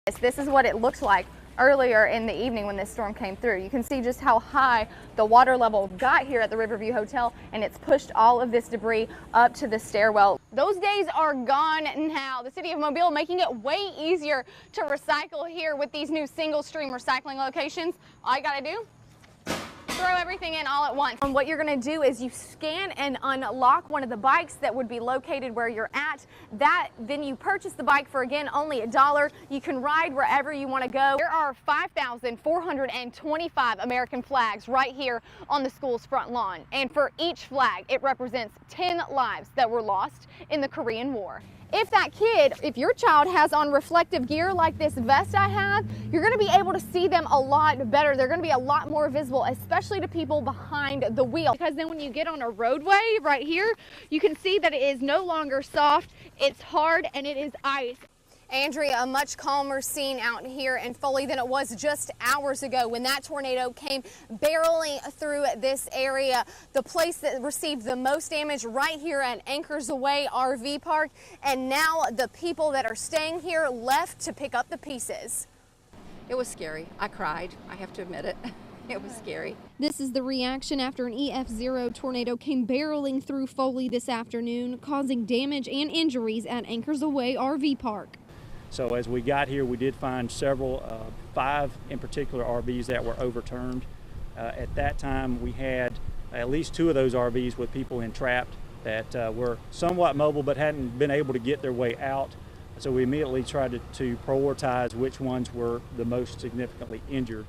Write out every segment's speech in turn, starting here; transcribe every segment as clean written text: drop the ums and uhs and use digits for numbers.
This is what it looked like earlier in the evening when this storm came through. You can see just how high the water level got here at the Riverview Hotel, and it's pushed all of this debris up to the stairwell. Those days are gone now. The city of Mobile making it way easier to recycle here with these new single stream recycling locations. All you gotta do, throw everything in all at once. And what you're gonna do is you scan and unlock one of the bikes that would be located where you're at. Then you purchase the bike for, again, only $1. You can ride wherever you wanna go. There are 5,425 American flags right here on the school's front lawn. And for each flag, it represents 10 lives that were lost in the Korean War. If your child has on reflective gear like this vest I have, you're going to be able to see them a lot better. They're going to be a lot more visible, especially to people behind the wheel. Because then when you get on a roadway right here, you can see that it is no longer soft, it's hard, and it is ice. Andrea, a much calmer scene out here in Foley than it was just hours ago when that tornado came barreling through this area. The place that received the most damage right here at Anchors Away RV Park, and now the people that are staying here left to pick up the pieces. It was scary. I cried. I have to admit it. It was scary. This is the reaction after an EF0 tornado came barreling through Foley this afternoon, causing damage and injuries at Anchors Away RV Park. So as we got here, we did find several, 5 in particular RVs that were overturned. At that time, we had at least 2 of those RVs with people entrapped that were somewhat mobile but hadn't been able to get their way out. So we immediately tried to prioritize which ones were the most significantly injured.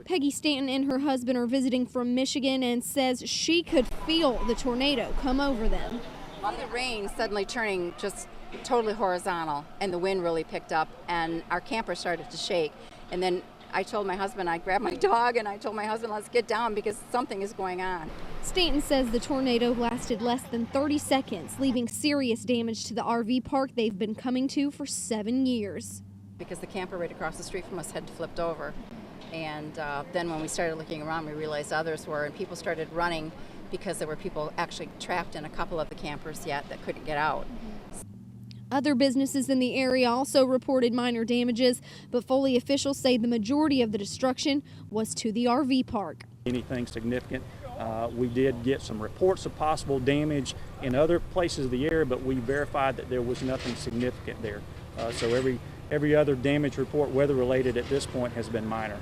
Peggy Stanton and her husband are visiting from Michigan and says she could feel the tornado come over them. The rain suddenly turning just totally horizontal, and the wind really picked up, and our camper started to shake. And then I told my husband, I grabbed my dog and I told my husband, let's get down because something is going on. Stanton says the tornado lasted less than 30 seconds, leaving serious damage to the RV park they've been coming to for 7 years. Because the camper right across the street from us had flipped over. And then when we started looking around, we realized others were, and people started running because there were people actually trapped in a couple of the campers yet that couldn't get out. Other businesses in the area also reported minor damages, but Foley officials say the majority of the destruction was to the RV park. Anything significant, we did get some reports of possible damage in other places of the area, but we verified that there was nothing significant there. So every other damage report, weather related at this point, has been minor.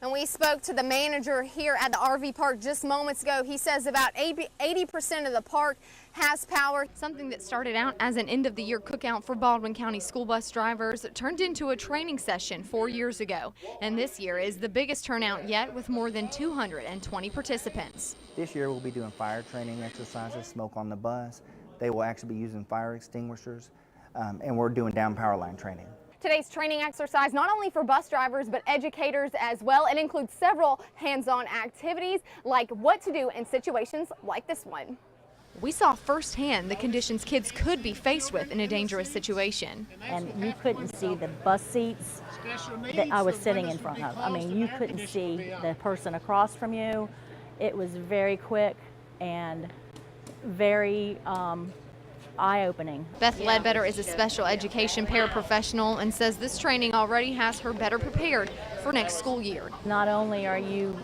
And we spoke to the manager here at the RV park just moments ago. He says about 80% of the park has power. Something that started out as an end-of-the-year cookout for Baldwin County school bus drivers turned into a training session 4 years ago. And this year is the biggest turnout yet, with more than 220 participants. This year we'll be doing fire training exercises, smoke on the bus. They will actually be using fire extinguishers, and we're doing down power line training. Today's training exercise, not only for bus drivers, but educators as well. It includes several hands-on activities, like what to do in situations like this one. We saw firsthand the conditions kids could be faced with in a dangerous situation. And you couldn't see the bus seats that I was sitting in front of. I mean, you couldn't see the person across from you. It was very quick and very eye-opening. Beth Ledbetter is a special education paraprofessional and says this training already has her better prepared for next school year. Not only are you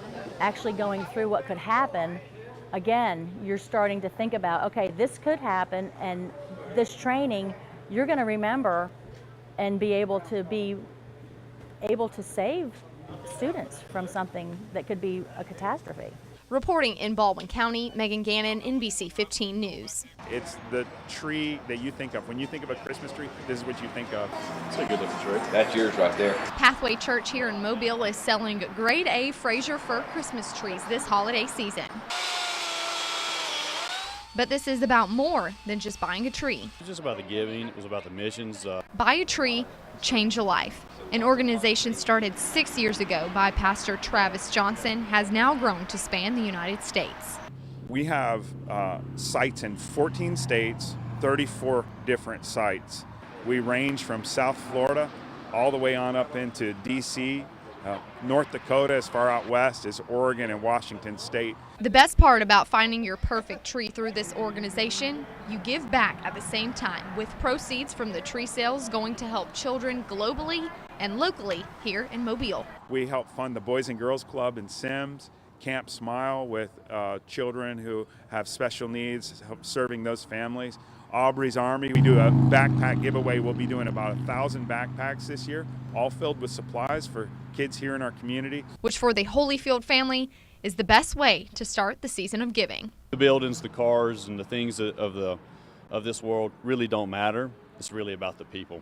actually going through what could happen, again, you're starting to think about, okay, this could happen, and this training, you're going to remember and be able to save students from something that could be a catastrophe. Reporting in Baldwin County, Megan Gannon, NBC 15 News. It's the tree that you think of. When you think of a Christmas tree, this is what you think of. It's a good looking tree. That's yours right there. Pathway Church here in Mobile is selling grade A Fraser fir Christmas trees this holiday season. But this is about more than just buying a tree. It was just about the giving. It was about the missions. Buy a tree, change a life. An organization started 6 years ago by Pastor Travis Johnson has now grown to span the United States. We have sites in 14 states, 34 different sites. We range from South Florida all the way on up into D.C., North Dakota, as far out west as Oregon and Washington State. The best part about finding your perfect tree through this organization, you give back at the same time, with proceeds from the tree sales going to help children globally and locally here in Mobile. We help fund the Boys and Girls Club in Sims, Camp Smile with children who have special needs, help serving those families. Aubrey's Army, we do a backpack giveaway. We'll be doing about 1,000 backpacks this year, all filled with supplies for kids here in our community. Which for the Holyfield family is the best way to start the season of giving. The buildings, the cars, and the things of this world really don't matter. It's really about the people,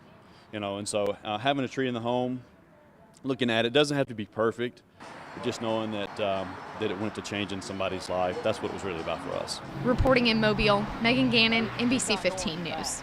and so having a tree in the home, looking at it, doesn't have to be perfect, but just knowing that that it went to changing somebody's life, that's what it was really about for us. Reporting in Mobile, Megan Gannon, NBC 15 News.